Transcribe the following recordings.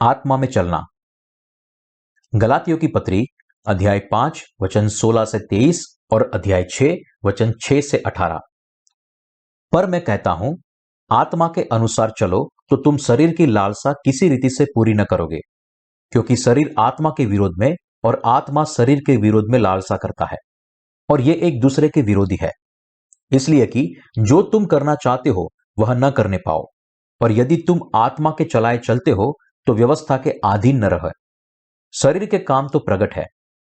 आत्मा में चलना। गलातियों की पत्री अध्याय 5 वचन 16 से 23 और अध्याय 6 वचन 6 से 18। पर मैं कहता हूं, आत्मा के अनुसार चलो तो तुम शरीर की लालसा किसी रीति से पूरी न करोगे, क्योंकि शरीर आत्मा के विरोध में और आत्मा शरीर के विरोध में लालसा करता है, और ये एक दूसरे के विरोधी है, इसलिए कि जो तुम करना चाहते हो वह न करने पाओ। और यदि तुम आत्मा के चलाए चलते हो तो व्यवस्था के अधीन न रहो। शरीर के काम तो प्रकट है,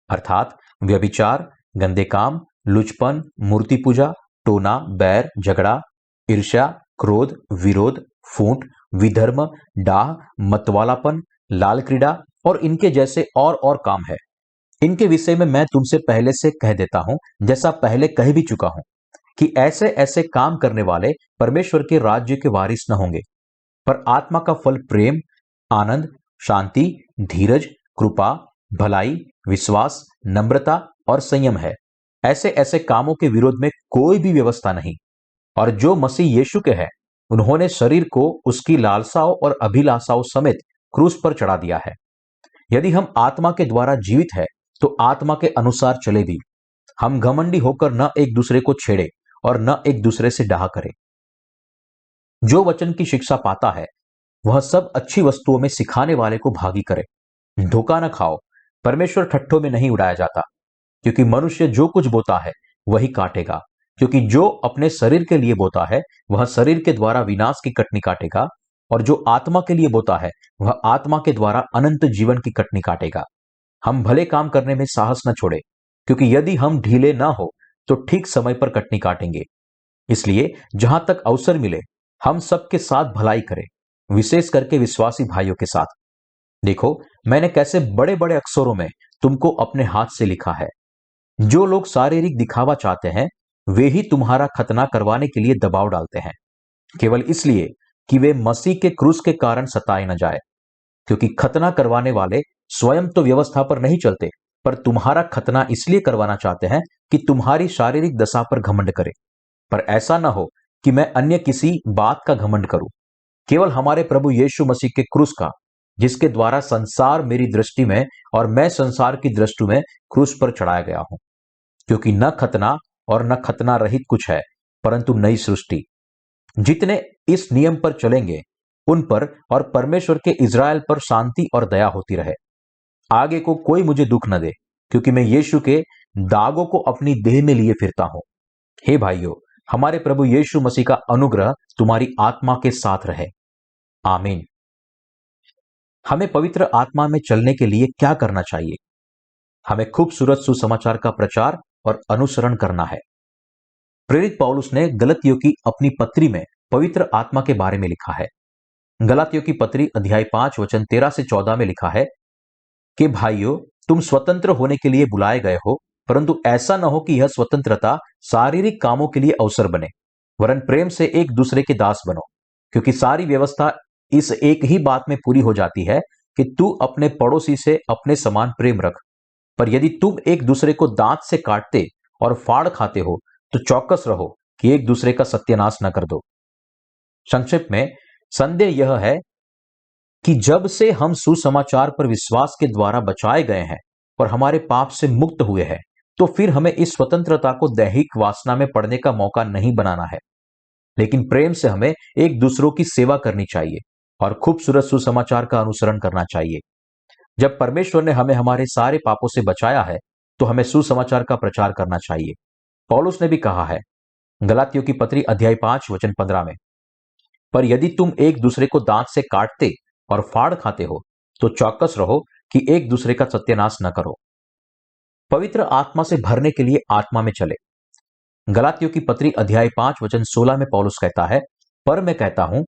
अर्थात व्यभिचार, गंदे काम, लुचपन, मूर्ति पूजा, टोना, बैर, झगड़ा, ईर्ष्या, क्रोध, विरोध, फूट, विधर्म, डाह, मतवालापन, लाल क्रीड़ा और इनके जैसे और काम है। इनके विषय में मैं तुमसे पहले से कह देता हूं, जैसा पहले कह भी चुका हूं, कि ऐसे ऐसे काम करने वाले परमेश्वर के राज्य के वारिस न होंगे। पर आत्मा का फल प्रेम, आनंद, शांति, धीरज, कृपा, भलाई, विश्वास, नम्रता और संयम है। ऐसे ऐसे कामों के विरोध में कोई भी व्यवस्था नहीं। और जो मसीह यीशु के हैं, उन्होंने शरीर को उसकी लालसाओं और अभिलाषाओं समेत क्रूस पर चढ़ा दिया है। यदि हम आत्मा के द्वारा जीवित है तो आत्मा के अनुसार चले भी। हम घमंडी होकर न एक दूसरे को छेड़े और न एक दूसरे से डाह करें। जो वचन की शिक्षा पाता है वह सब अच्छी वस्तुओं में सिखाने वाले को भागी करे। धोखा न खाओ, परमेश्वर ठट्ठों में नहीं उड़ाया जाता, क्योंकि मनुष्य जो कुछ बोता है वही काटेगा। क्योंकि जो अपने शरीर के लिए बोता है वह शरीर के द्वारा विनाश की कटनी काटेगा, और जो आत्मा के लिए बोता है वह आत्मा के द्वारा अनंत जीवन की कटनी काटेगा। हम भले काम करने में साहस न छोड़े, क्योंकि यदि हम ढीले ना हो तो ठीक समय पर कटनी काटेंगे। इसलिए जहां तक अवसर मिले हम सबके साथ भलाई करें, विशेष करके विश्वासी भाइयों के साथ। देखो, मैंने कैसे बड़े बड़े अक्षरों में तुमको अपने हाथ से लिखा है। जो लोग शारीरिक दिखावा चाहते हैं वे ही तुम्हारा खतना करवाने के लिए दबाव डालते हैं, केवल इसलिए कि वे मसीह के क्रूस के कारण सताए न जाए। क्योंकि खतना करवाने वाले स्वयं तो व्यवस्था पर नहीं चलते, पर तुम्हारा खतना इसलिए करवाना चाहते हैं कि तुम्हारी शारीरिक दशा पर घमंड करें। पर ऐसा न हो कि मैं अन्य किसी बात का घमंड करूं, केवल हमारे प्रभु यीशु मसीह के क्रूस का, जिसके द्वारा संसार मेरी दृष्टि में और मैं संसार की दृष्टि में क्रूस पर चढ़ाया गया हूं। क्योंकि न खतना और न खतना रहित कुछ है, परंतु नई सृष्टि। जितने इस नियम पर चलेंगे उन पर और परमेश्वर के इज़राइल पर शांति और दया होती रहे। आगे को कोई मुझे दुख न दे, क्योंकि मैं यीशु के दागों को अपनी देह में लिए फिरता हूं। हे भाइयों, हमारे प्रभु यीशु मसीह का अनुग्रह तुम्हारी आत्मा के साथ रहे। आमीन। हमें पवित्र आत्मा में चलने के लिए क्या करना चाहिए? हमें खूबसूरत सुसमाचार का प्रचार और अनुसरण करना है। प्रेरित पौलुस ने गलातियों की अपनी पत्री में पवित्र आत्मा के बारे में लिखा है। गलातियों की पत्री अध्याय 5 वचन 13 से 14 में लिखा है कि भाइयों, तुम स्वतंत्र होने के लिए बुलाए गए हो, परंतु ऐसा न हो कि यह स्वतंत्रता शारीरिक कामों के लिए अवसर बने, वरन प्रेम से एक दूसरे के दास बनो। क्योंकि सारी व्यवस्था इस एक ही बात में पूरी हो जाती है कि तू अपने पड़ोसी से अपने समान प्रेम रख। पर यदि तुम एक दूसरे को दांत से काटते और फाड़ खाते हो तो चौकस रहो कि एक दूसरे का सत्यानाश न कर दो। संक्षिप्त में संदेह यह है कि जब से हम सुसमाचार पर विश्वास के द्वारा बचाए गए हैं और हमारे पाप से मुक्त हुए हैं, तो फिर हमें इस स्वतंत्रता को दैहिक वासना में पड़ने का मौका नहीं बनाना है, लेकिन प्रेम से हमें एक दूसरों की सेवा करनी चाहिए और खूबसूरत सुसमाचार का अनुसरण करना चाहिए। जब परमेश्वर ने हमें हमारे सारे पापों से बचाया है तो हमें सुसमाचार का प्रचार करना चाहिए। पौलुस ने भी कहा है गलातियों की पत्री अध्याय 5 वचन 15 में, पर यदि तुम एक दूसरे को दांत से काटते और फाड़ खाते हो तो चौकस रहो कि एक दूसरे का सत्यानाश न करो। पवित्र आत्मा से भरने के लिए आत्मा में चले। गलातियों की पत्री अध्याय 5 वचन 16 में पौलुस कहता है, पर मैं कहता हूं,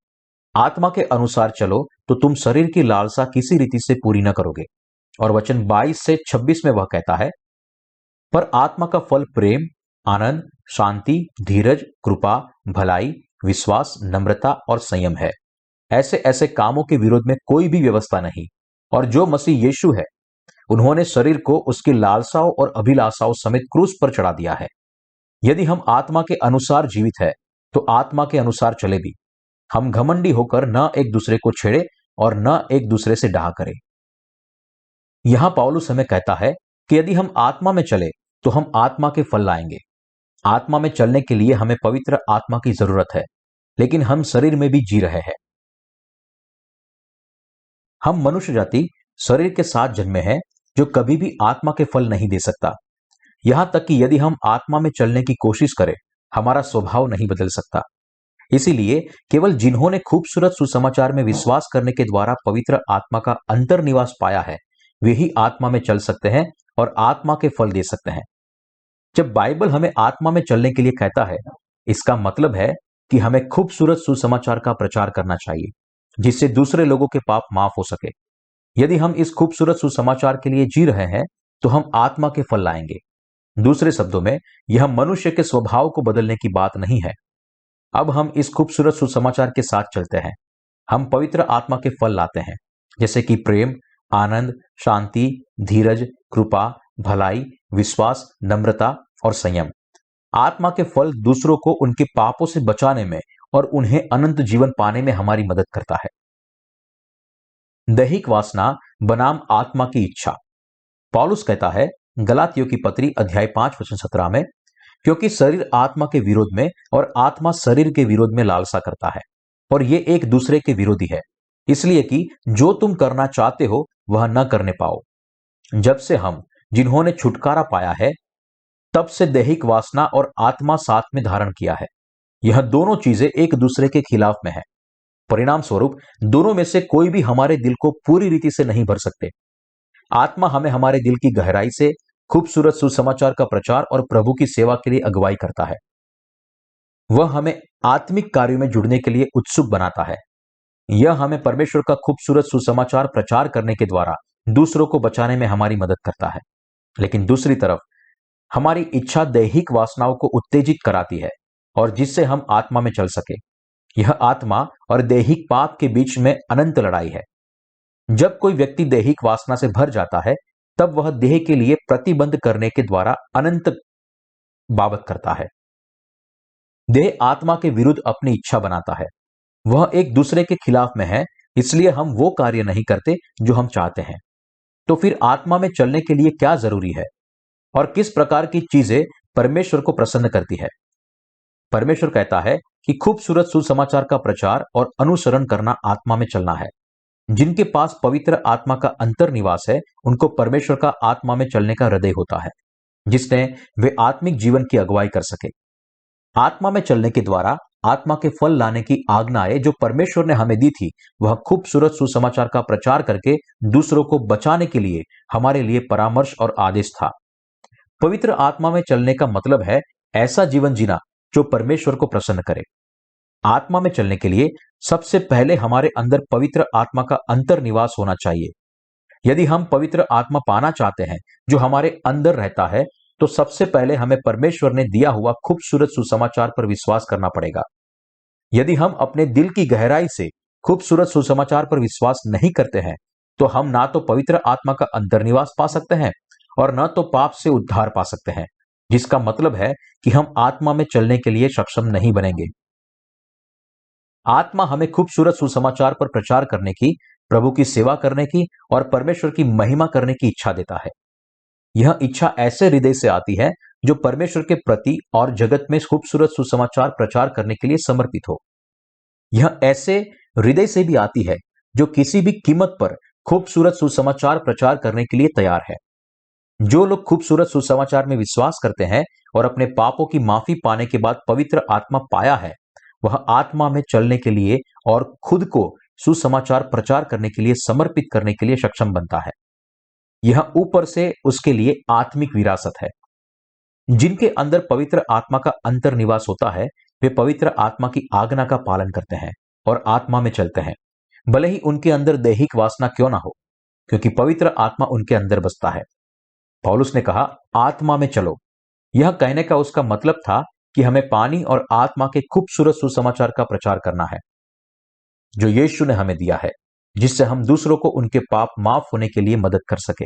आत्मा के अनुसार चलो तो तुम शरीर की लालसा किसी रीति से पूरी न करोगे। और वचन 22 से 26 में वह कहता है, पर आत्मा का फल प्रेम, आनंद, शांति, धीरज, कृपा, भलाई, विश्वास, नम्रता और संयम है। ऐसे ऐसे कामों के विरोध में कोई भी व्यवस्था नहीं। और जो मसीह यीशु है, उन्होंने शरीर को उसकी लालसाओं और अभिलाषाओं समेत क्रूस पर चढ़ा दिया है। यदि हम आत्मा के अनुसार जीवित है तो आत्मा के अनुसार चले भी। हम घमंडी होकर न एक दूसरे को छेड़े और न एक दूसरे से डाह करें। यहां पौलुस हमें कहता है कि यदि हम आत्मा में चले तो हम आत्मा के फल लाएंगे। आत्मा में चलने के लिए हमें पवित्र आत्मा की जरूरत है, लेकिन हम शरीर में भी जी रहे हैं। हम मनुष्य जाति शरीर के साथ जन्मे हैं, जो कभी भी आत्मा के फल नहीं दे सकता। यहां तक कि यदि हम आत्मा में चलने की कोशिश करें, हमारा स्वभाव नहीं बदल सकता। इसीलिए केवल जिन्होंने खूबसूरत सुसमाचार में विश्वास करने के द्वारा पवित्र आत्मा का अंतर्निवास पाया है, वे ही आत्मा में चल सकते हैं और आत्मा के फल दे सकते हैं। जब बाइबल हमें आत्मा में चलने के लिए कहता है, इसका मतलब है कि हमें खूबसूरत सुसमाचार का प्रचार करना चाहिए, जिससे दूसरे लोगों के पाप माफ हो सके। यदि हम इस खूबसूरत सुसमाचार के लिए जी रहे हैं, तो हम आत्मा के फल लाएंगे। दूसरे शब्दों में, यह मनुष्य के स्वभाव को बदलने की बात नहीं है। अब हम इस खूबसूरत सुसमाचार के साथ चलते हैं। हम पवित्र आत्मा के फल लाते हैं, जैसे कि प्रेम, आनंद, शांति, धीरज, कृपा, भलाई, विश्वास, नम्रता और संयम। आत्मा के फल दूसरों को उनके पापों से बचाने में और उन्हें अनंत जीवन पाने में हमारी मदद करता है। दैहिक वासना बनाम आत्मा की इच्छा। पौलुस कहता है गलातियों की पत्री अध्याय 5 वचन 17 में, क्योंकि शरीर आत्मा के विरोध में और आत्मा शरीर के विरोध में लालसा करता है, और ये एक दूसरे के विरोधी है, इसलिए कि जो तुम करना चाहते हो वह न करने पाओ। जब से हम जिन्होंने छुटकारा पाया है, तब से दैहिक वासना और आत्मा साथ में धारण किया है। यह दोनों चीजें एक दूसरे के खिलाफ में है। परिणाम स्वरूप दोनों में से कोई भी हमारे दिल को पूरी रीति से नहीं भर सकते। आत्मा हमें हमारे दिल की गहराई से खूबसूरत सुसमाचार का प्रचार और प्रभु की सेवा के लिए अगुवाई करता है। वह हमें आत्मिक कार्यों में जुड़ने के लिए उत्सुक बनाता है। यह हमें परमेश्वर का खूबसूरत सुसमाचार प्रचार करने के द्वारा दूसरों को बचाने में हमारी मदद करता है। लेकिन दूसरी तरफ हमारी इच्छा दैहिक वासनाओं को उत्तेजित कराती है, और जिससे हम आत्मा में चल सके। यह आत्मा और दैहिक पाप के बीच में अनंत लड़ाई है। जब कोई व्यक्ति दैहिक वासना से भर जाता है, तब वह देह के लिए प्रतिबंध करने के द्वारा अनंत बाबत करता है। देह आत्मा के विरुद्ध अपनी इच्छा बनाता है। वह एक दूसरे के खिलाफ में है, इसलिए हम वो कार्य नहीं करते जो हम चाहते हैं। तो फिर आत्मा में चलने के लिए क्या जरूरी है, और किस प्रकार की चीजें परमेश्वर को प्रसन्न करती है? परमेश्वर कहता है कि खूबसूरत सुसमाचार का प्रचार और अनुसरण करना आत्मा में चलना है। जिनके पास पवित्र आत्मा का अंतर्निवास है, उनको परमेश्वर का आत्मा में चलने का हृदय होता है, जिसने वे आत्मिक जीवन की अगुवाई कर सके। आत्मा में चलने के द्वारा आत्मा के फल लाने की आज्ञाएं जो परमेश्वर ने हमें दी थी, वह खूबसूरत सुसमाचार का प्रचार करके दूसरों को बचाने के लिए हमारे लिए परामर्श और आदेश था। पवित्र आत्मा में चलने का मतलब है ऐसा जीवन जीना जो परमेश्वर को प्रसन्न करे। आत्मा में चलने के लिए सबसे पहले हमारे अंदर पवित्र आत्मा का अंतर्निवास होना चाहिए। यदि हम पवित्र आत्मा पाना चाहते हैं जो हमारे अंदर रहता है, तो सबसे पहले हमें परमेश्वर ने दिया हुआ खूबसूरत सुसमाचार पर विश्वास करना पड़ेगा। यदि हम अपने दिल की गहराई से खूबसूरत सुसमाचार पर विश्वास नहीं करते हैं, तो हम ना तो पवित्र आत्मा का अंतर्निवास पा सकते हैं और न तो पाप से उद्धार पा सकते हैं, जिसका मतलब है कि हम आत्मा में चलने के लिए सक्षम नहीं बनेंगे। आत्मा हमें खूबसूरत सुसमाचार पर प्रचार करने की, प्रभु की सेवा करने की और परमेश्वर की महिमा करने की इच्छा देता है। यह इच्छा ऐसे हृदय से आती है जो परमेश्वर के प्रति और जगत में खूबसूरत सुसमाचार प्रचार करने के लिए समर्पित हो। यह ऐसे हृदय से भी आती है जो किसी भी कीमत पर खूबसूरत सुसमाचार प्रचार करने के लिए तैयार है। जो लोग खूबसूरत सुसमाचार में विश्वास करते हैं और अपने पापों की माफी पाने के बाद पवित्र आत्मा पाया है, वह आत्मा में चलने के लिए और खुद को सुसमाचार प्रचार करने के लिए समर्पित करने के लिए सक्षम बनता है। यह ऊपर से उसके लिए आत्मिक विरासत है। जिनके अंदर पवित्र आत्मा का अंतर्निवास होता है, वे पवित्र आत्मा की आज्ञा का पालन करते हैं और आत्मा में चलते हैं, भले ही उनके अंदर दैहिक वासना क्यों ना हो, क्योंकि पवित्र आत्मा उनके अंदर बसता है। पौलुस ने कहा, आत्मा में चलो। यह कहने का उसका मतलब था कि हमें पानी और आत्मा के खूबसूरत सुसमाचार का प्रचार करना है, जो यीशु ने हमें दिया है, जिससे हम दूसरों को उनके पाप माफ होने के लिए मदद कर सके।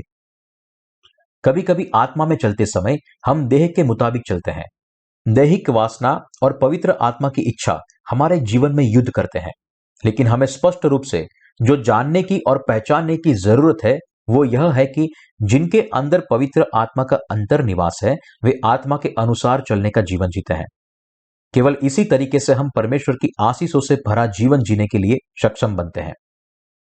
कभी कभी आत्मा में चलते समय हम देह के मुताबिक चलते हैं। दैहिक वासना और पवित्र आत्मा की इच्छा हमारे जीवन में युद्ध करते हैं, लेकिन हमें स्पष्ट रूप से जो जानने की और पहचानने की जरूरत है वो यह है कि जिनके अंदर पवित्र आत्मा का अंतर्निवास है वे आत्मा के अनुसार चलने का जीवन जीते हैं। केवल इसी तरीके से हम परमेश्वर की आशीषों से भरा जीवन जीने के लिए सक्षम बनते हैं।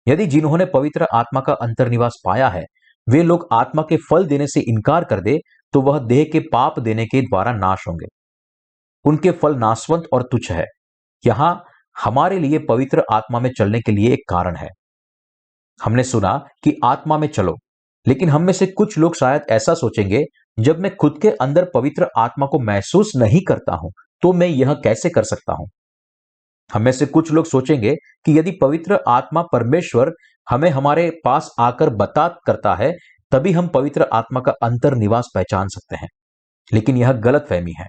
यदि जिन्होंने पवित्र आत्मा का अंतर्निवास पाया है वे लोग आत्मा के फल देने से इनकार कर दे तो वह देह के पाप देने के द्वारा नाश होंगे। उनके फल नाशवंत और तुच्छ है। यहां हमारे लिए पवित्र आत्मा में चलने के लिए एक कारण है। हमने सुना कि आत्मा में चलो, लेकिन हम में से कुछ लोग शायद ऐसा सोचेंगे, जब मैं खुद के अंदर पवित्र आत्मा को महसूस नहीं करता हूं तो मैं यह कैसे कर सकता हूं। हम में से कुछ लोग सोचेंगे कि यदि पवित्र आत्मा परमेश्वर हमें हमारे पास आकर बता करता है तभी हम पवित्र आत्मा का अंतर्निवास पहचान सकते हैं, लेकिन यह गलत फहमी है।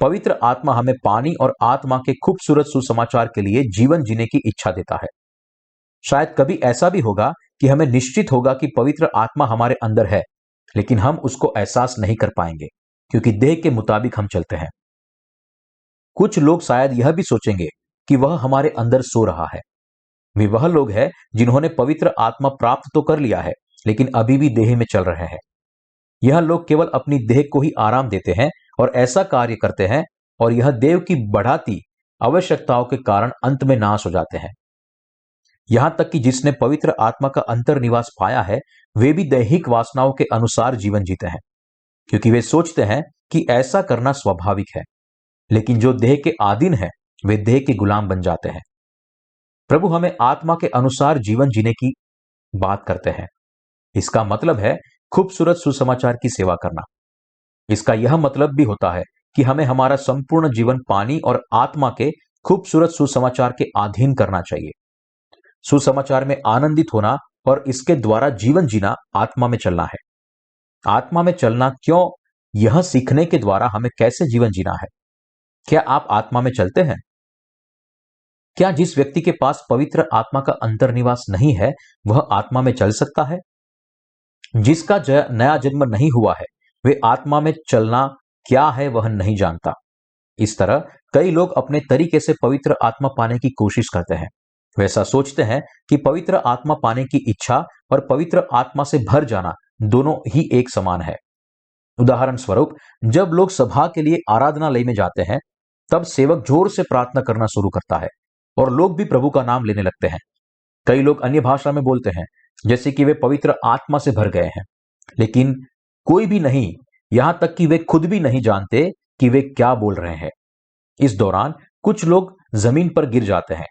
पवित्र आत्मा हमें पानी और आत्मा के खूबसूरत सुसमाचार के लिए जीवन जीने की इच्छा देता है। शायद कभी ऐसा भी होगा कि हमें निश्चित होगा कि पवित्र आत्मा हमारे अंदर है, लेकिन हम उसको एहसास नहीं कर पाएंगे क्योंकि देह के मुताबिक हम चलते हैं। कुछ लोग शायद यह भी सोचेंगे कि वह हमारे अंदर सो रहा है। वे वह लोग हैं जिन्होंने पवित्र आत्मा प्राप्त तो कर लिया है लेकिन अभी भी देह में चल रहे हैं। यह लोग केवल अपनी देह को ही आराम देते हैं और ऐसा कार्य करते हैं और यह देव की बढ़ाती आवश्यकताओं के कारण अंत में नाश हो जाते हैं। यहां तक कि जिसने पवित्र आत्मा का अंतर्निवास पाया है वे भी दैहिक वासनाओं के अनुसार जीवन जीते हैं क्योंकि वे सोचते हैं कि ऐसा करना स्वाभाविक है, लेकिन जो देह के अधीन है वे देह के गुलाम बन जाते हैं। प्रभु हमें आत्मा के अनुसार जीवन जीने की बात करते हैं। इसका मतलब है खूबसूरत सुसमाचार की सेवा करना। इसका यह मतलब भी होता है कि हमें हमारा संपूर्ण जीवन पानी और आत्मा के खूबसूरत सुसमाचार के अधीन करना चाहिए। सुसमाचार में आनंदित होना और इसके द्वारा जीवन जीना आत्मा में चलना है। आत्मा में चलना क्यों, यह सीखने के द्वारा हमें कैसे जीवन जीना है। क्या आप आत्मा में चलते हैं? क्या जिस व्यक्ति के पास पवित्र आत्मा का अंतर्निवास नहीं है वह आत्मा में चल सकता है? जिसका नया जन्म नहीं हुआ है वे आत्मा में चलना क्या है वह नहीं जानता। इस तरह कई लोग अपने तरीके से पवित्र आत्मा पाने की कोशिश करते हैं। वे ऐसा सोचते हैं कि पवित्र आत्मा पाने की इच्छा और पवित्र आत्मा से भर जाना दोनों ही एक समान है। उदाहरण स्वरूप, जब लोग सभा के लिए आराधनालय में जाते हैं तब सेवक जोर से प्रार्थना करना शुरू करता है और लोग भी प्रभु का नाम लेने लगते हैं। कई लोग अन्य भाषा में बोलते हैं जैसे कि वे पवित्र आत्मा से भर गए हैं, लेकिन कोई भी नहीं, यहां तक कि वे खुद भी नहीं जानते कि वे क्या बोल रहे हैं। इस दौरान कुछ लोग जमीन पर गिर जाते हैं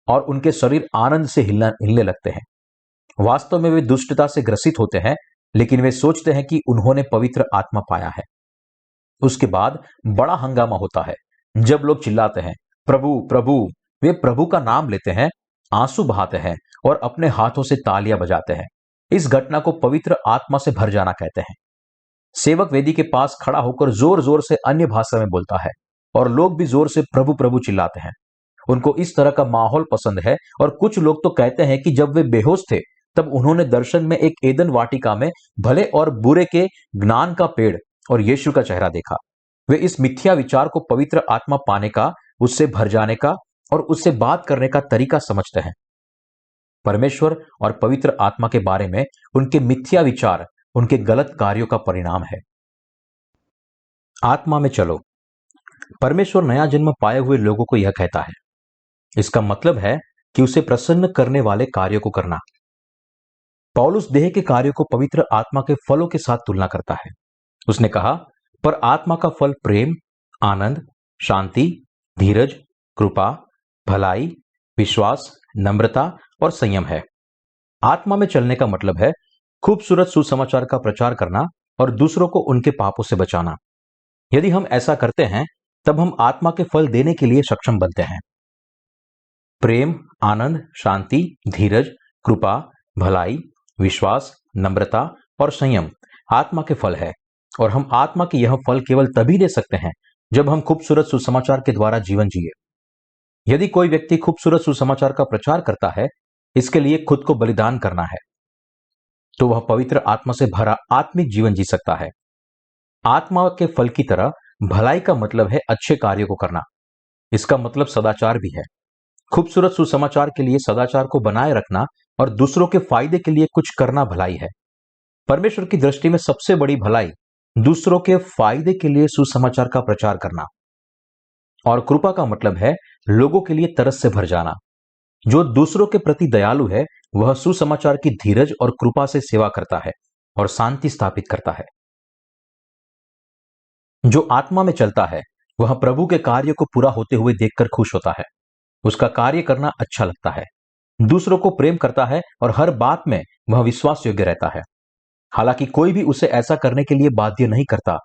और उनके शरीर आनंद से हिलने लगते हैं। वास्तव में वे दुष्टता से ग्रसित होते हैं, लेकिन वे सोचते हैं कि उन्होंने पवित्र आत्मा पाया है। उसके बाद बड़ा हंगामा होता है जब लोग चिल्लाते हैं, प्रभु प्रभु। वे प्रभु का नाम लेते हैं, आंसू बहाते हैं और अपने हाथों से तालियां बजाते हैं। इस घटना को पवित्र आत्मा से भर जाना कहते हैं। सेवक वेदी के पास खड़ा होकर जोर जोर से अन्य भाषा में बोलता है और लोग भी जोर से प्रभु प्रभु चिल्लाते हैं। उनको इस तरह का माहौल पसंद है और कुछ लोग तो कहते हैं कि जब वे बेहोश थे तब उन्होंने दर्शन में एक एदन वाटिका में भले और बुरे के ज्ञान का पेड़ और यीशु का चेहरा देखा। वे इस मिथ्या विचार को पवित्र आत्मा पाने का, उससे भर जाने का और उससे बात करने का तरीका समझते हैं। परमेश्वर और पवित्र आत्मा के बारे में उनके मिथ्या विचार उनके गलत कार्यों का परिणाम है। आत्मा में चलो। परमेश्वर नया जन्म पाए हुए लोगों को यह कहता है। इसका मतलब है कि उसे प्रसन्न करने वाले कार्यों को करना। पौलुस देह के कार्यों को पवित्र आत्मा के फलों के साथ तुलना करता है। उसने कहा, पर आत्मा का फल प्रेम, आनंद, शांति, धीरज, कृपा, भलाई, विश्वास, नम्रता और संयम है। आत्मा में चलने का मतलब है खूबसूरत सुसमाचार का प्रचार करना और दूसरों को उनके पापों से बचाना। यदि हम ऐसा करते हैं तब हम आत्मा के फल देने के लिए सक्षम बनते हैं। प्रेम, आनंद, शांति, धीरज, कृपा, भलाई, विश्वास, नम्रता और संयम आत्मा के फल है और हम आत्मा के यह फल केवल तभी दे सकते हैं जब हम खूबसूरत सुसमाचार के द्वारा जीवन जिए। यदि कोई व्यक्ति खूबसूरत सुसमाचार का प्रचार करता है, इसके लिए खुद को बलिदान करना है, तो वह पवित्र आत्मा से भरा आत्मिक जीवन जी सकता है। आत्मा के फल की तरह भलाई का मतलब है अच्छे कार्यों को करना। इसका मतलब सदाचार भी है। खूबसूरत सुसमाचार के लिए सदाचार को बनाए रखना और दूसरों के फायदे के लिए कुछ करना भलाई है। परमेश्वर की दृष्टि में सबसे बड़ी भलाई दूसरों के फायदे के लिए सुसमाचार का प्रचार करना, और कृपा का मतलब है लोगों के लिए तरस से भर जाना। जो दूसरों के प्रति दयालु है वह सुसमाचार की धीरज और कृपा से सेवा करता है और शांति स्थापित करता है। जो आत्मा में चलता है वह प्रभु के कार्य को पूरा होते हुए देखकर खुश होता है। उसका कार्य करना अच्छा लगता है, दूसरों को प्रेम करता है और हर बात में वह विश्वास योग्य रहता है। हालांकि कोई भी उसे ऐसा करने के लिए बाध्य नहीं करता,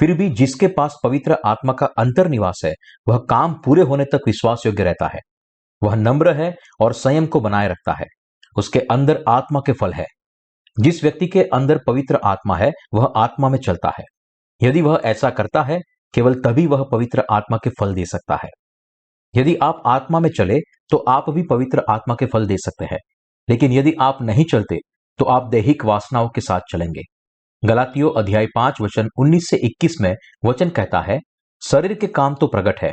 फिर भी जिसके पास पवित्र आत्मा का अंतर्निवास है वह काम पूरे होने तक विश्वास योग्य रहता है। वह नम्र है और संयम को बनाए रखता है। उसके अंदर आत्मा के फल है। जिस व्यक्ति के अंदर पवित्र आत्मा है वह आत्मा में चलता है। यदि वह ऐसा करता है केवल तभी वह पवित्र आत्मा के फल दे सकता है। यदि आप आत्मा में चले तो आप भी पवित्र आत्मा के फल दे सकते हैं, लेकिन यदि आप नहीं चलते तो आप दैहिक वासनाओं के साथ चलेंगे। गलातियों अध्याय 5 वचन 19 से 21 में वचन कहता है, शरीर के काम तो प्रकट है,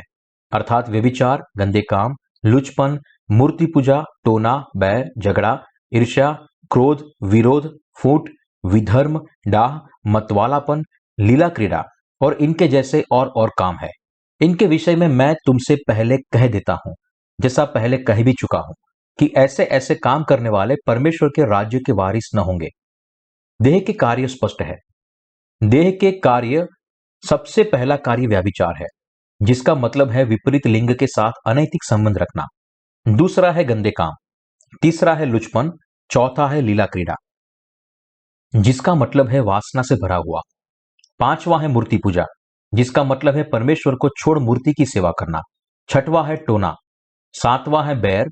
अर्थात व्यभिचार, गंदे काम, लुचपन, मूर्ति पूजा, टोना, बैर, झगड़ा, ईर्ष्या, क्रोध, विरोध, फूट, विधर्म, डाह, मतवालापन, लीला क्रीड़ा और इनके जैसे और काम है। इनके विषय में मैं तुमसे पहले कह देता हूं, जैसा पहले कह भी चुका हूं, कि ऐसे ऐसे काम करने वाले परमेश्वर के राज्य के वारिस न होंगे। देह के कार्य स्पष्ट है। देह के कार्य, सबसे पहला कार्य व्यभिचार है, जिसका मतलब है विपरीत लिंग के साथ अनैतिक संबंध रखना। दूसरा है गंदे काम, तीसरा है लुचपन, चौथा है लीला क्रीड़ा, जिसका मतलब है वासना से भरा हुआ। पांचवा है मूर्ति पूजा, जिसका मतलब है परमेश्वर को छोड़ मूर्ति की सेवा करना। छठवां है टोना, सातवां है बैर।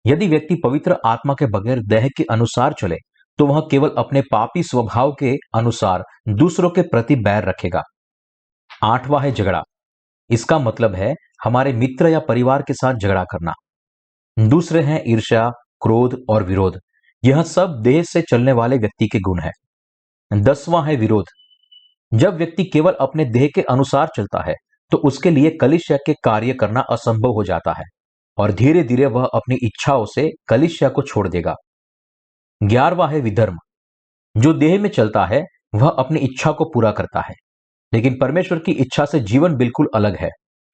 यदि व्यक्ति पवित्र आत्मा के बगैर देह के अनुसार चले तो वह केवल अपने पापी स्वभाव के अनुसार दूसरों के प्रति बैर रखेगा। आठवां है झगड़ा, इसका मतलब है हमारे मित्र या परिवार के साथ झगड़ा करना। दूसरे हैं ईर्ष्या, क्रोध और विरोध। यह सब देह से चलने वाले व्यक्ति के गुण है। 10वां है विरोध। जब व्यक्ति केवल अपने देह के अनुसार चलता है तो उसके लिए कलीसिया के कार्य करना असंभव हो जाता है और धीरे धीरे वह अपनी इच्छाओं से कलीसिया को छोड़ देगा। 11वां है विधर्म। जो देह में चलता है वह अपनी इच्छा को पूरा करता है, लेकिन परमेश्वर की इच्छा से जीवन बिल्कुल अलग है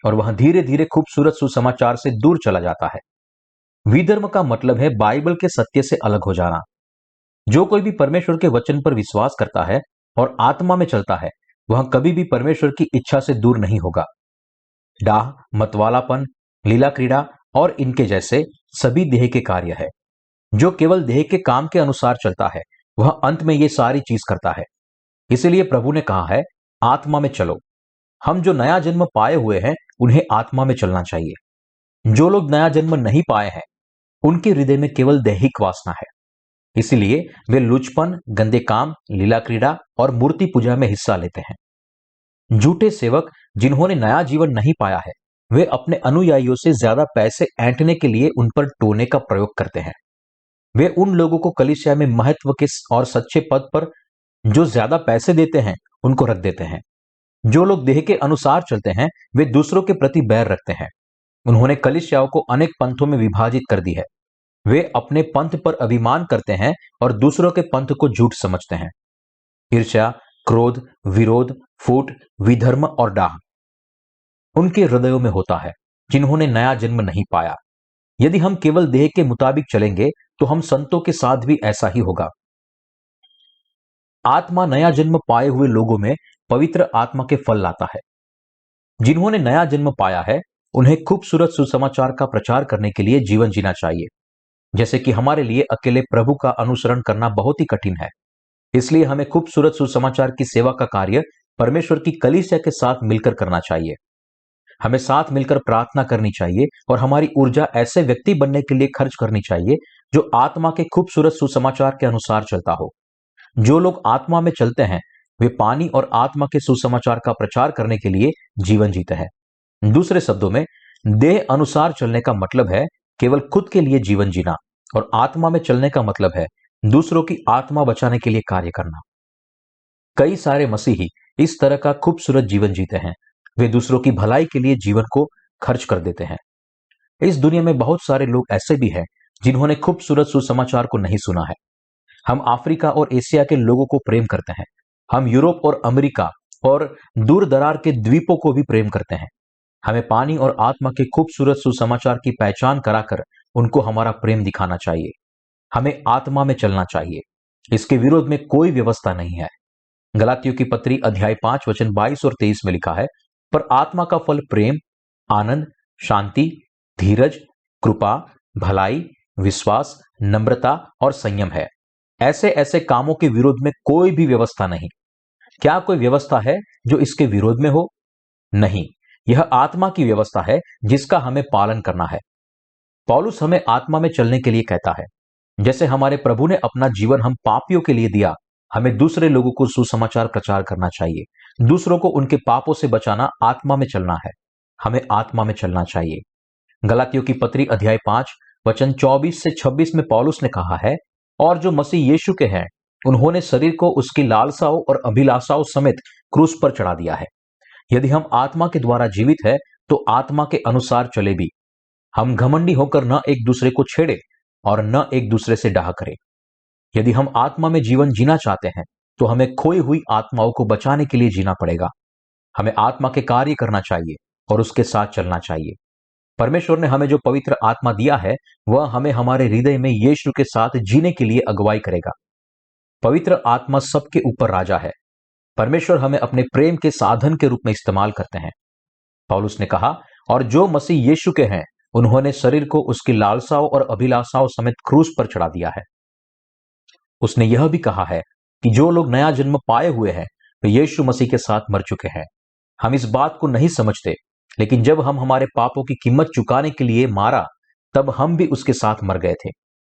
और वह धीरे धीरे खूबसूरत सुसमाचार से दूर चला जाता है। विधर्म का मतलब है बाइबल के सत्य से अलग हो जाना। जो कोई भी परमेश्वर के वचन पर विश्वास करता है और आत्मा में चलता है वह कभी भी परमेश्वर की इच्छा से दूर नहीं होगा। डाह, मतवालापन, लीला क्रीड़ा और इनके जैसे सभी देह के कार्य है। जो केवल देह के काम के अनुसार चलता है वह अंत में ये सारी चीज करता है। इसलिए प्रभु ने कहा है, आत्मा में चलो। हम जो नया जन्म पाए हुए हैं उन्हें आत्मा में चलना चाहिए। जो लोग नया जन्म नहीं पाए हैं उनके हृदय में केवल दैहिक वासना है, इसलिए वे लुचपन, गंदे काम, लीला क्रीड़ा और मूर्ति पूजा में हिस्सा लेते हैं। झूठे सेवक जिन्होंने नया जीवन नहीं पाया है वे अपने अनुयायियों से ज्यादा पैसे ऐंठने के लिए उन पर टोने का प्रयोग करते हैं। वे उन लोगों को कलीसिया में महत्व के और सच्चे पद पर जो ज्यादा पैसे देते हैं उनको रख देते हैं। जो लोग देह के अनुसार चलते हैं वे दूसरों के प्रति बैर रखते हैं। उन्होंने कलीसियाओं को अनेक पंथों में विभाजित कर दी है। वे अपने पंथ पर अभिमान करते हैं और दूसरों के पंथ को झूठ समझते हैं। ईर्ष्या, क्रोध, विरोध, फूट, विधर्म और डाह उनके हृदयों में होता है जिन्होंने नया जन्म नहीं पाया। यदि हम केवल देह के मुताबिक चलेंगे तो हम संतों के साथ भी ऐसा ही होगा। आत्मा नया जन्म पाए हुए लोगों में पवित्र आत्मा के फल लाता है। जिन्होंने नया जन्म पाया है उन्हें खूबसूरत सुसमाचार का प्रचार करने के लिए जीवन जीना चाहिए। जैसे कि हमारे लिए अकेले प्रभु का अनुसरण करना बहुत ही कठिन है, इसलिए हमें खूबसूरत सुसमाचार की सेवा का कार्य परमेश्वर की कलीसिया के साथ मिलकर करना चाहिए। हमें साथ मिलकर प्रार्थना करनी चाहिए और हमारी ऊर्जा ऐसे व्यक्ति बनने के लिए खर्च करनी चाहिए जो आत्मा के खूबसूरत सुसमाचार के अनुसार चलता हो। जो लोग आत्मा में चलते हैं वे पानी और आत्मा के सुसमाचार का प्रचार करने के लिए जीवन जीते हैं। दूसरे शब्दों में, देह अनुसार चलने का मतलब है केवल खुद के लिए जीवन जीना और आत्मा में चलने का मतलब है दूसरों की आत्मा बचाने के लिए कार्य करना। कई सारे मसीही इस तरह का खूबसूरत जीवन जीते हैं। वे दूसरों की भलाई के लिए जीवन को खर्च कर देते हैं। इस दुनिया में बहुत सारे लोग ऐसे भी हैं जिन्होंने खूबसूरत सुसमाचार को नहीं सुना है। हम अफ्रीका और एशिया के लोगों को प्रेम करते हैं। हम यूरोप और अमेरिका और दूर दरार के द्वीपों को भी प्रेम करते हैं। हमें पानी और आत्मा के खूबसूरत सुसमाचार की पहचान कराकर उनको हमारा प्रेम दिखाना चाहिए। हमें आत्मा में चलना चाहिए। इसके विरोध में कोई व्यवस्था नहीं है। गलातियों की पत्री अध्याय 5 वचन 22 और 23 में लिखा है, पर आत्मा का फल प्रेम, आनंद, शांति, धीरज, कृपा, भलाई, विश्वास, नम्रता और संयम है। ऐसे ऐसे कामों के विरोध में कोई भी व्यवस्था नहीं। क्या कोई व्यवस्था है जो इसके विरोध में हो? नहीं। यह आत्मा की व्यवस्था है जिसका हमें पालन करना है। पौलुस हमें आत्मा में चलने के लिए कहता है। जैसे हमारे प्रभु ने अपना जीवन हम पापियों के लिए दिया, हमें दूसरे लोगों को सुसमाचार प्रचार करना चाहिए। दूसरों को उनके पापों से बचाना आत्मा में चलना है। हमें आत्मा में चलना चाहिए। गलातियों की पत्री अध्याय 5 वचन 24 से 26 में पौलुस ने कहा है, और जो मसीह यीशु के हैं उन्होंने शरीर को उसकी लालसाओं और अभिलाषाओं समेत क्रूस पर चढ़ा दिया है। यदि हम आत्मा के द्वारा जीवित है तो आत्मा के अनुसार चले भी। हम घमंडी होकर न एक दूसरे को छेड़े और न एक दूसरे से डाह करें। यदि हम आत्मा में जीवन जीना चाहते हैं तो हमें खोई हुई आत्माओं को बचाने के लिए जीना पड़ेगा। हमें आत्मा के कार्य करना चाहिए और उसके साथ चलना चाहिए। परमेश्वर ने हमें जो पवित्र आत्मा दिया है वह हमें हमारे हृदय में यीशु के साथ जीने के लिए अगुवाई करेगा। पवित्र आत्मा सबके ऊपर राजा है। परमेश्वर हमें अपने प्रेम के साधन के रूप में इस्तेमाल करते हैं। पौलुस ने कहा, और जो मसीह यीशु के हैं उन्होंने शरीर को उसकी लालसाओं और अभिलाषाओं समेत क्रूस पर चढ़ा दिया है। उसने यह भी कहा है कि जो लोग नया जन्म पाए हुए हैं वे यीशु मसीह के साथ मर चुके हैं। हम इस बात को नहीं समझते, लेकिन जब हम हमारे पापों की कीमत चुकाने के लिए मारा तब हम भी उसके साथ मर गए थे।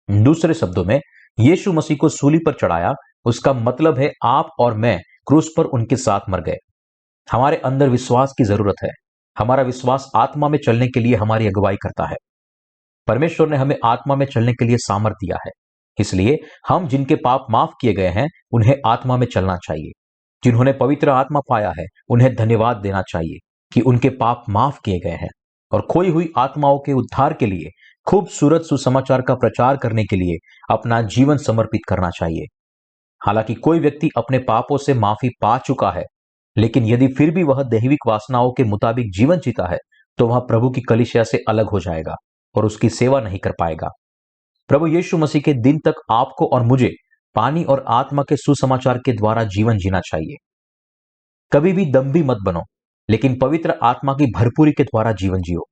दूसरे शब्दों में, यीशु मसीह को सूली पर चढ़ाया, उसका मतलब है आप और मैं क्रूस पर उनके साथ मर गए। हमारे अंदर विश्वास की जरूरत है। हमारा विश्वास आत्मा में चलने के लिए हमारी अगुवाई करता है। परमेश्वर ने हमें आत्मा में चलने के लिए सामर्थ दिया है। इसलिए हम जिनके पाप माफ किए गए हैं उन्हें आत्मा में चलना चाहिए। जिन्होंने पवित्र आत्मा पाया है उन्हें धन्यवाद देना चाहिए कि उनके पाप माफ किए गए हैं और खोई हुई आत्माओं के उद्धार के लिए खूबसूरत सुसमाचार का प्रचार करने के लिए अपना जीवन समर्पित करना चाहिए। हालांकि कोई व्यक्ति अपने पापों से माफी पा चुका है, लेकिन यदि फिर भी वह दैविक वासनाओं के मुताबिक जीवन जीता है तो वह प्रभु की कलीसिया से अलग हो जाएगा और उसकी सेवा नहीं कर पाएगा। प्रभु यीशु मसीह के दिन तक आपको और मुझे पानी और आत्मा के सुसमाचार के द्वारा जीवन जीना चाहिए। कभी भी दम्भी मत बनो, लेकिन पवित्र आत्मा की भरपूरी के द्वारा जीवन जियो।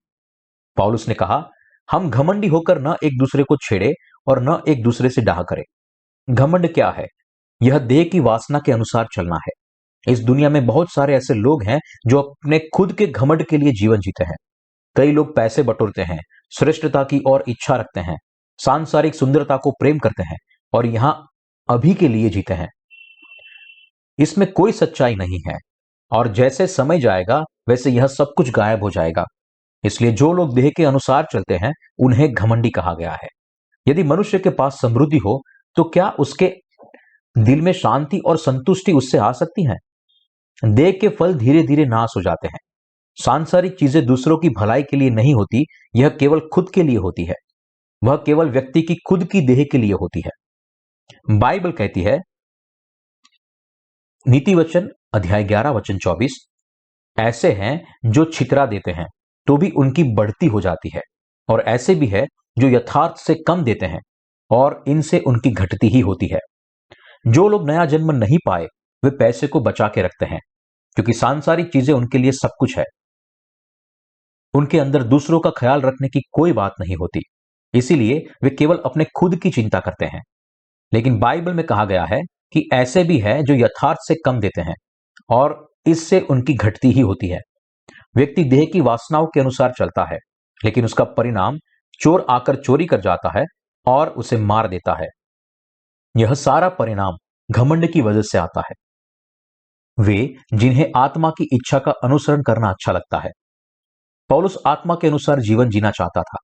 पौलुस ने कहा, हम घमंडी होकर न एक दूसरे को छेड़े और न एक दूसरे से डाह करें। घमंड क्या है? यह देह की वासना के अनुसार चलना है। इस दुनिया में बहुत सारे ऐसे लोग हैं जो अपने खुद के घमंड के लिए जीवन जीते हैं। कई लोग पैसे बटोरते हैं, श्रेष्ठता की और इच्छा रखते हैं, सांसारिक सुंदरता को प्रेम करते हैं और यहां अभी के लिए जीते हैं। इसमें कोई सच्चाई नहीं है और जैसे समय जाएगा वैसे यह सब कुछ गायब हो जाएगा। इसलिए जो लोग देह के अनुसार चलते हैं उन्हें घमंडी कहा गया है। यदि मनुष्य के पास समृद्धि हो तो क्या उसके दिल में शांति और संतुष्टि उससे आ सकती है? देह के फल धीरे धीरे नाश हो जाते हैं। सांसारिक चीजें दूसरों की भलाई के लिए नहीं होती, यह केवल खुद के लिए होती है। वह केवल व्यक्ति की खुद की देह के लिए होती है। बाइबल कहती है, नीति वचन अध्याय 11 वचन 24, ऐसे हैं जो छितरा देते हैं तो भी उनकी बढ़ती हो जाती है, और ऐसे भी है जो यथार्थ से कम देते हैं और इनसे उनकी घटती ही होती है। जो लोग नया जन्म नहीं पाए वे पैसे को बचा के रखते हैं, क्योंकि सांसारिक चीजें उनके लिए सब कुछ है। उनके अंदर दूसरों का ख्याल रखने की कोई बात नहीं होती, इसीलिए वे केवल अपने खुद की चिंता करते हैं। लेकिन बाइबल में कहा गया है कि ऐसे भी है जो यथार्थ से कम देते हैं और इससे उनकी घटती ही होती है। व्यक्ति देह की वासनाओं के अनुसार चलता है, लेकिन उसका परिणाम चोर आकर चोरी कर जाता है और उसे मार देता है। यह सारा परिणाम घमंड की वजह से आता है। वे जिन्हें आत्मा की इच्छा का अनुसरण करना अच्छा लगता है। पौलुस आत्मा के अनुसार जीवन जीना चाहता था।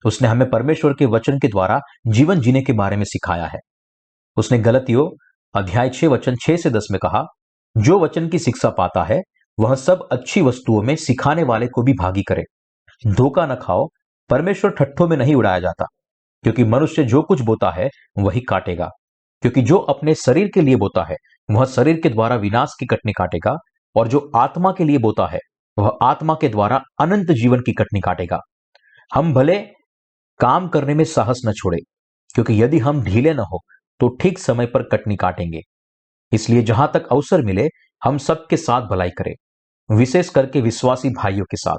उसने हमें परमेश्वर के वचन के द्वारा जीवन जीने के बारे में सिखाया है। उसने गलतियों अध्याय 6 वचन 6 से 10 में कहा, जो वचन की शिक्षा पाता है वह सब अच्छी वस्तुओं में सिखाने वाले को भी भागी करे। धोखा न खाओ, परमेश्वर ठट्ठों में नहीं उड़ाया जाता, क्योंकि मनुष्य जो कुछ बोता है वही काटेगा। क्योंकि जो अपने शरीर के लिए बोता है वह शरीर के द्वारा विनाश की कटनी काटेगा, और जो आत्मा के लिए बोता है वह आत्मा के द्वारा अनंत जीवन की कटनी काटेगा। हम भले काम करने में साहस न छोड़े, क्योंकि यदि हम ढीले न हो तो ठीक समय पर कटनी काटेंगे। इसलिए जहां तक अवसर मिले हम सबके साथ भलाई करें, विशेष करके विश्वासी भाइयों के साथ।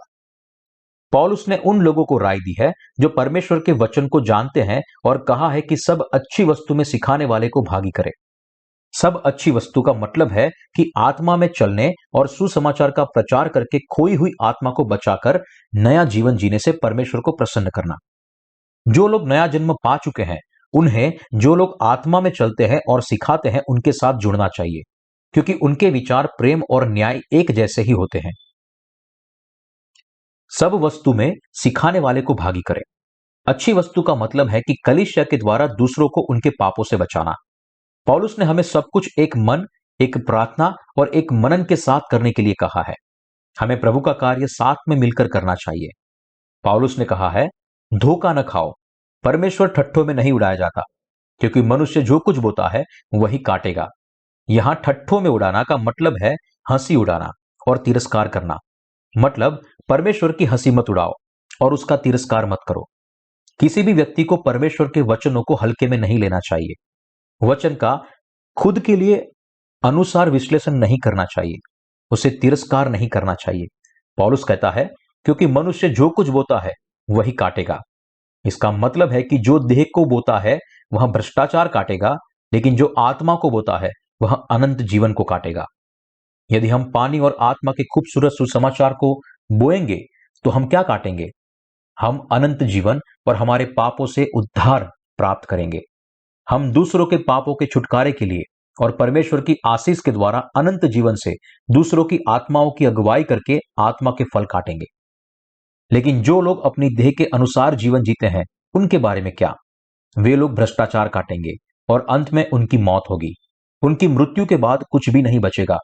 पौलुस ने उन लोगों को राय दी है जो परमेश्वर के वचन को जानते हैं, और कहा है कि सब अच्छी वस्तु में सिखाने वाले को भागी करे। सब अच्छी वस्तु का मतलब है कि आत्मा में चलने और सुसमाचार का प्रचार करके खोई हुई आत्मा को बचाकर नया जीवन जीने से परमेश्वर को प्रसन्न करना। जो लोग नया जन्म पा चुके हैं उन्हें जो लोग आत्मा में चलते हैं और सिखाते हैं उनके साथ जुड़ना चाहिए, क्योंकि उनके विचार प्रेम और न्याय एक जैसे ही होते हैं। सब वस्तु में सिखाने वाले को भागी करें। अच्छी वस्तु का मतलब है कि कलीसिया के द्वारा दूसरों को उनके पापों से बचाना। पौलुस ने हमें सब कुछ एक मन, एक प्रार्थना और एक मनन के साथ करने के लिए कहा है। हमें प्रभु का कार्य साथ में मिलकर करना चाहिए। पौलुस ने कहा है, धोखा न खाओ, परमेश्वर ठट्ठों में नहीं उड़ाया जाता, क्योंकि मनुष्य जो कुछ बोता है वही काटेगा। यहां ठट्ठों में उड़ाना का मतलब है हंसी उड़ाना और तिरस्कार करना। मतलब परमेश्वर की हंसी मत उड़ाओ और उसका तिरस्कार मत करो। किसी भी व्यक्ति को परमेश्वर के वचनों को हल्के में नहीं लेना चाहिए। वचन का खुद के लिए अनुसार विश्लेषण नहीं करना चाहिए, उसे तिरस्कार नहीं करना चाहिए। पौलुस कहता है, क्योंकि मनुष्य जो कुछ बोता है वही काटेगा। इसका मतलब है कि जो देह को बोता है वह भ्रष्टाचार काटेगा, लेकिन जो आत्मा को बोता है वह अनंत जीवन को काटेगा। यदि हम पानी और आत्मा के खूबसूरत सुसमाचार को बोएंगे तो हम क्या काटेंगे? हम अनंत जीवन और हमारे पापों से उद्धार प्राप्त करेंगे। हम दूसरों के पापों के छुटकारे के लिए और परमेश्वर की आशीष के द्वारा अनंत जीवन से दूसरों की आत्माओं की अगुवाई करके आत्मा के फल काटेंगे। लेकिन जो लोग अपनी देह के अनुसार जीवन जीते हैं उनके बारे में क्या? वे लोग भ्रष्टाचार काटेंगे और अंत में उनकी मौत होगी। उनकी मृत्यु के बाद कुछ भी नहीं बचेगा।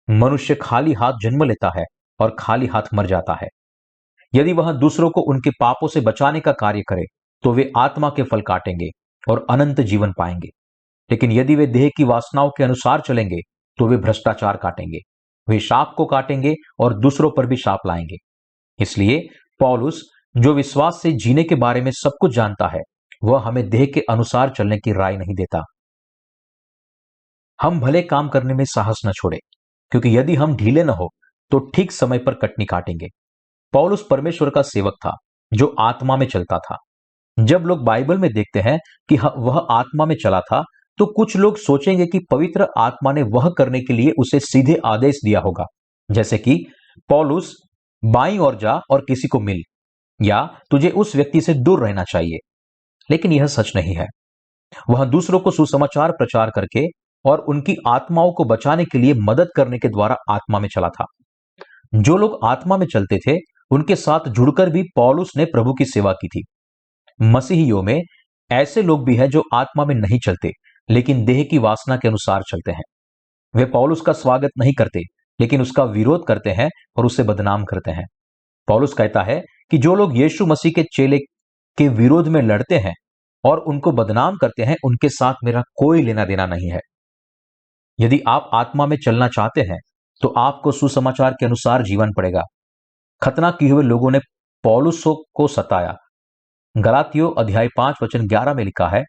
मनुष्य खाली हाथ जन्म लेता है और खाली हाथ मर जाता है। यदि वह दूसरों को उनके पापों से बचाने का कार्य करे तो वे आत्मा के फल काटेंगे और अनंत जीवन पाएंगे। लेकिन यदि वे देह की वासनाओं के अनुसार चलेंगे तो वे भ्रष्टाचार काटेंगे। वे शाप को काटेंगे और दूसरों पर भी शाप लाएंगे। इसलिए पौलुस, जो विश्वास से जीने के बारे में सब कुछ जानता है, वह हमें देह के अनुसार चलने की राय नहीं देता। हम भले काम करने में साहस न छोड़े, क्योंकि यदि हम ढीले न हो तो ठीक समय पर कटनी काटेंगे। पौलुस परमेश्वर का सेवक था जो आत्मा में चलता था। जब लोग बाइबल में देखते हैं कि वह आत्मा में चला था, तो कुछ लोग सोचेंगे कि पवित्र आत्मा ने वह करने के लिए उसे सीधे आदेश दिया होगा, जैसे कि पौलुस, बाईं ओर जा और किसी को मिल, या तुझे उस व्यक्ति से दूर रहना चाहिए। लेकिन यह सच नहीं है। वह दूसरों को सुसमाचार प्रचार करके और उनकी आत्माओं को बचाने के लिए मदद करने के द्वारा आत्मा में चला था। जो लोग आत्मा में चलते थे उनके साथ जुड़कर भी पौलुस ने प्रभु की सेवा की थी। मसीहियों में ऐसे लोग भी हैं जो आत्मा में नहीं चलते, लेकिन देह की वासना के अनुसार चलते हैं। वे पौलुस का स्वागत नहीं करते, लेकिन उसका विरोध करते हैं और उसे बदनाम करते हैं। पौलुस कहता है कि जो लोग यीशु मसीह के चेले के विरोध में लड़ते हैं और उनको बदनाम करते हैं, उनके साथ मेरा कोई लेना देना नहीं है। यदि आप आत्मा में चलना चाहते हैं तो आपको सुसमाचार के अनुसार जीवन पड़ेगा। खतना किए हुए लोगों ने पौलुस को सताया। गलातियों अध्याय 5 वचन 11 में लिखा है,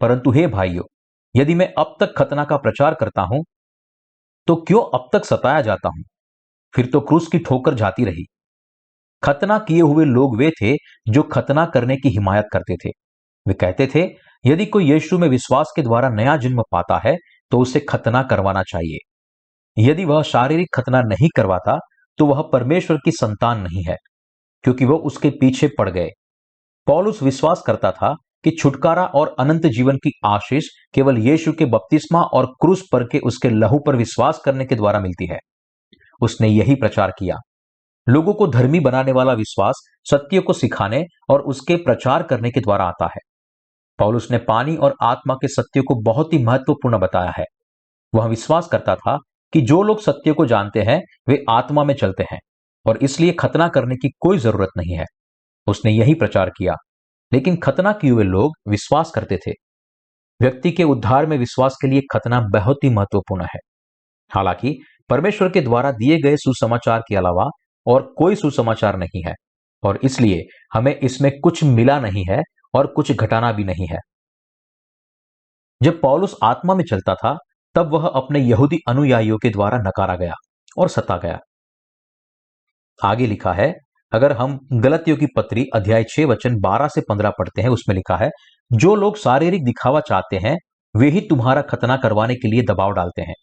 परंतु हे भाइयों, यदि मैं अब तक खतना का प्रचार करता हूं तो क्यों अब तक सताया जाता हूं? फिर तो क्रूस की ठोकर जाती रही। खतना किए हुए लोग वे थे जो खतना करने की हिमायत करते थे। वे कहते थे, यदि कोई यीशु में विश्वास के द्वारा नया जन्म पाता है तो उसे खतना करवाना चाहिए। यदि वह शारीरिक खतना नहीं करवाता तो वह परमेश्वर की संतान नहीं है, क्योंकि वह उसके पीछे पड़ गए। पौलुस विश्वास करता था कि छुटकारा और अनंत जीवन की आशीष केवल यीशु के बपतिस्मा और क्रूस पर के उसके लहू पर विश्वास करने के द्वारा मिलती है। उसने यही प्रचार किया। लोगों को धर्मी बनाने वाला विश्वास सत्य को सिखाने और उसके प्रचार करने के द्वारा आता है। पौलुस ने पानी और आत्मा के सत्य को बहुत ही महत्वपूर्ण बताया है। वह विश्वास करता था कि जो लोग सत्य को जानते हैं वे आत्मा में चलते हैं और इसलिए खतना करने की कोई जरूरत नहीं है। उसने यही प्रचार किया। लेकिन खतना किए हुए लोग विश्वास करते थे। व्यक्ति के उद्धार में विश्वास के लिए खतना बहुत ही महत्वपूर्ण है। हालांकि परमेश्वर के द्वारा दिए गए सुसमाचार के अलावा और कोई सुसमाचार नहीं है, और इसलिए हमें इसमें कुछ मिला नहीं है और कुछ घटाना भी नहीं है। जब पौलुस आत्मा में चलता था, तब वह अपने यहूदी अनुयायियों के द्वारा नकारा गया और सता गया। आगे लिखा है, अगर हम गलतियों की पत्री अध्याय 6 वचन 12 से 15 पढ़ते हैं, उसमें लिखा है, जो लोग शारीरिक दिखावा चाहते हैं वे ही तुम्हारा खतना करवाने के लिए दबाव डालते हैं,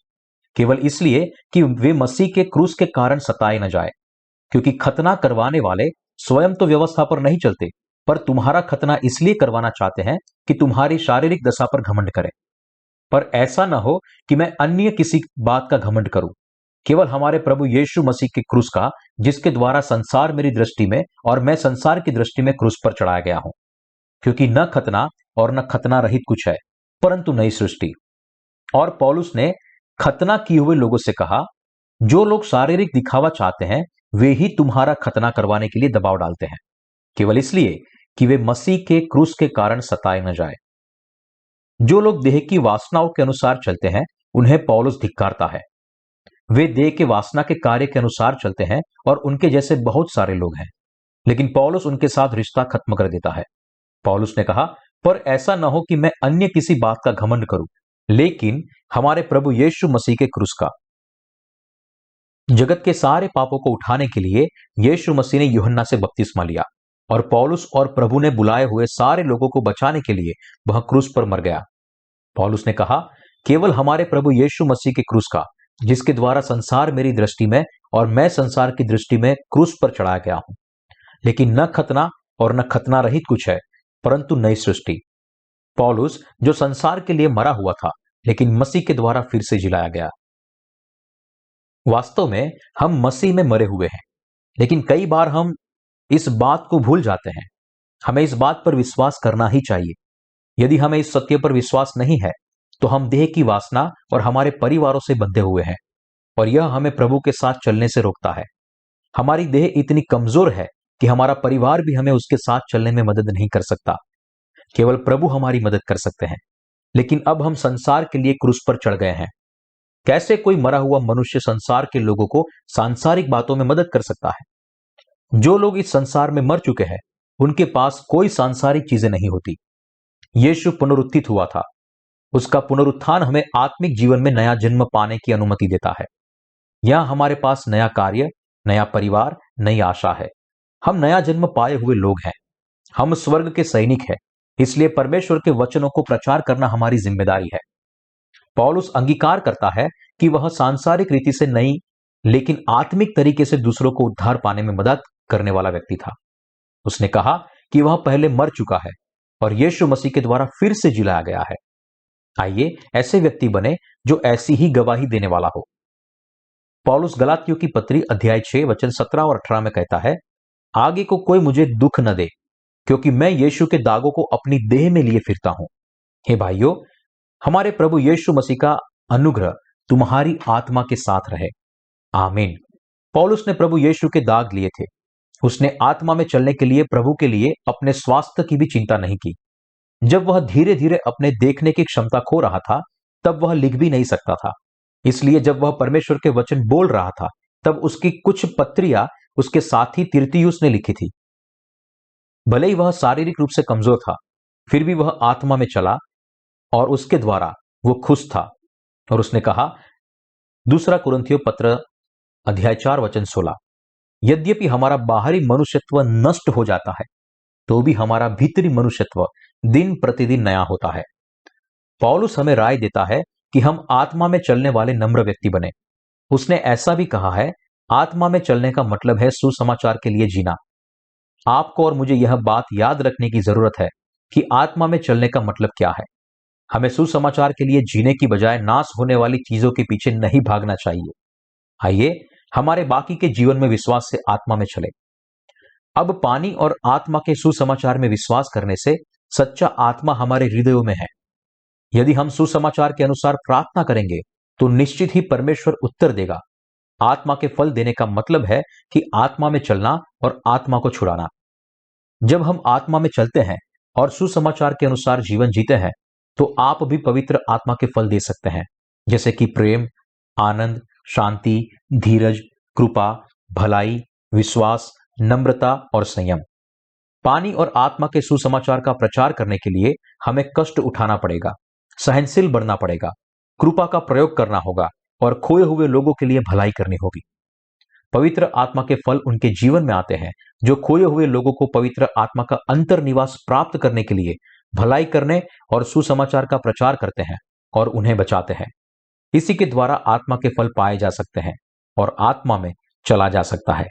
केवल इसलिए कि वे मसीह के क्रूस के कारण सताए न जाए। क्योंकि खतना करवाने वाले स्वयं तो व्यवस्था पर नहीं चलते, पर तुम्हारा खतना इसलिए करवाना चाहते हैं कि तुम्हारी शारीरिक दशा पर घमंड करें। पर ऐसा न हो कि मैं अन्य किसी बात का घमंड करूं, केवल हमारे प्रभु यीशु मसीह के क्रूस का, जिसके द्वारा संसार मेरी दृष्टि में और मैं संसार की दृष्टि में क्रूस पर चढ़ाया गया हूं। क्योंकि न खतना और न खतना रहित कुछ है, परंतु नई सृष्टि। और पौलुस ने खतना किए हुए लोगों से कहा, जो लोग शारीरिक दिखावा चाहते हैं वे ही तुम्हारा खतना करवाने के लिए दबाव डालते हैं, केवल इसलिए कि वे मसीह के क्रूस के कारण सताए न जाए। जो लोग देह की वासनाओं के अनुसार चलते हैं उन्हें पौलुस धिक्कारता है। वे देह के वासना के कार्य के अनुसार चलते हैं और उनके जैसे बहुत सारे लोग हैं, लेकिन पौलुस उनके साथ रिश्ता खत्म कर देता है। पौलुस ने कहा, पर ऐसा न हो कि मैं अन्य किसी बात का घमंड करूं, लेकिन हमारे प्रभु यीशु मसीह के क्रूस का। जगत के सारे पापों को उठाने के लिए यीशु मसीह ने यूहन्ना से बपतिस्मा लिया, और पौलुस और प्रभु ने बुलाए हुए सारे लोगों को बचाने के लिए वह क्रूस पर मर गया। पौलुस ने कहा, केवल हमारे प्रभु यीशु मसीह के क्रूस का, जिसके द्वारा संसार मेरी दृष्टि में और मैं संसार की दृष्टि में क्रूस पर चढ़ाया गया हूं। लेकिन न खतना और न खतना रहित कुछ है, परंतु नई सृष्टि। पौलुस जो संसार के लिए मरा हुआ था, लेकिन मसीह के द्वारा फिर से जिलाया गया। वास्तव में हम मसीह में मरे हुए हैं, लेकिन कई बार हम इस बात को भूल जाते हैं। हमें इस बात पर विश्वास करना ही चाहिए। यदि हमें इस सत्य पर विश्वास नहीं है, तो हम देह की वासना और हमारे परिवारों से बंधे हुए हैं, और यह हमें प्रभु के साथ चलने से रोकता है। हमारी देह इतनी कमजोर है कि हमारा परिवार भी हमें उसके साथ चलने में मदद नहीं कर सकता। केवल प्रभु हमारी मदद कर सकते हैं। लेकिन अब हम संसार के लिए क्रूस पर चढ़ गए हैं। कैसे कोई मरा हुआ मनुष्य संसार के लोगों को सांसारिक बातों में मदद कर सकता है? जो लोग इस संसार में मर चुके हैं, उनके पास कोई सांसारिक चीजें नहीं होती। यीशु पुनरुत्थित हुआ था। उसका पुनरुत्थान हमें आत्मिक जीवन में नया जन्म पाने की अनुमति देता है। यहां हमारे पास नया कार्य, नया परिवार, नई आशा है। हम नया जन्म पाए हुए लोग हैं। हम स्वर्ग के सैनिक हैं। इसलिए परमेश्वर के वचनों को प्रचार करना हमारी जिम्मेदारी है। पौलुस अंगीकार करता है कि वह सांसारिक रीति से नहीं, लेकिन आत्मिक तरीके से दूसरों को उद्धार पाने में मदद करने वाला व्यक्ति था। उसने कहा कि वह पहले मर चुका है और यीशु मसीह के द्वारा फिर से जिलाया गया है। आइए ऐसे व्यक्ति बने जो ऐसी ही गवाही देने वाला हो। पौलुस गलातियों की पत्री अध्याय 6 वचन 17 और 18 में कहता है, आगे को कोई मुझे दुख न दे, क्योंकि मैं यीशु के दागों को अपनी देह में लिए फिरता हूं। हे भाइयों, हमारे प्रभु यीशु मसीह का अनुग्रह तुम्हारी आत्मा के साथ रहे। आमीन। पौलुस ने प्रभु यीशु के दाग लिए थे। उसने आत्मा में चलने के लिए प्रभु के लिए अपने स्वास्थ्य की भी चिंता नहीं की। जब वह धीरे धीरे अपने देखने की क्षमता खो रहा था, तब वह लिख भी नहीं सकता था। इसलिए जब वह परमेश्वर के वचन बोल रहा था, तब उसकी कुछ पत्रियां उसके साथी तिर्तियुस ने लिखी थी। भले ही वह शारीरिक रूप से कमजोर था, फिर भी वह आत्मा में चला और उसके द्वारा वो खुश था। और उसने कहा, दूसरा कुरिन्थियों पत्र अध्याय 4 वचन 16, यद्यपि हमारा बाहरी मनुष्यत्व नष्ट हो जाता है, तो भी हमारा भीतरी मनुष्यत्व दिन प्रतिदिन नया होता है। पौलुस हमें राय देता है कि हम आत्मा में चलने वाले नम्र व्यक्ति बने। उसने ऐसा भी कहा है, आत्मा में चलने का मतलब है सुसमाचार के लिए जीना। आपको और मुझे यह बात याद रखने की जरूरत है कि आत्मा में चलने का मतलब क्या है। हमें सुसमाचार के लिए जीने की बजाय नाश होने वाली चीजों के पीछे नहीं भागना चाहिए। आइए हमारे बाकी के जीवन में विश्वास से आत्मा में चले। अब पानी और आत्मा के सुसमाचार में विश्वास करने से सच्चा आत्मा हमारे हृदयों में है। यदि हम सुसमाचार के अनुसार प्रार्थना करेंगे, तो निश्चित ही परमेश्वर उत्तर देगा। आत्मा के फल देने का मतलब है कि आत्मा में चलना और आत्मा को छुड़ाना। जब हम आत्मा में चलते हैं और सुसमाचार के अनुसार जीवन जीते हैं तो आप भी पवित्र आत्मा के फल दे सकते हैं, जैसे कि प्रेम, आनंद, शांति, धीरज, कृपा, भलाई, विश्वास, नम्रता और संयम। पानी और आत्मा के सुसमाचार का प्रचार करने के लिए हमें कष्ट उठाना पड़ेगा, सहनशील बनना पड़ेगा, कृपा का प्रयोग करना होगा और खोए हुए लोगों के लिए भलाई करनी होगी। पवित्र आत्मा के फल उनके जीवन में आते हैं जो खोए हुए लोगों को पवित्र आत्मा का अंतर्निवास प्राप्त करने के लिए भलाई करने और सुसमाचार का प्रचार करते हैं और उन्हें बचाते हैं। इसी के द्वारा आत्मा के फल पाए जा सकते हैं और आत्मा में चला जा सकता है।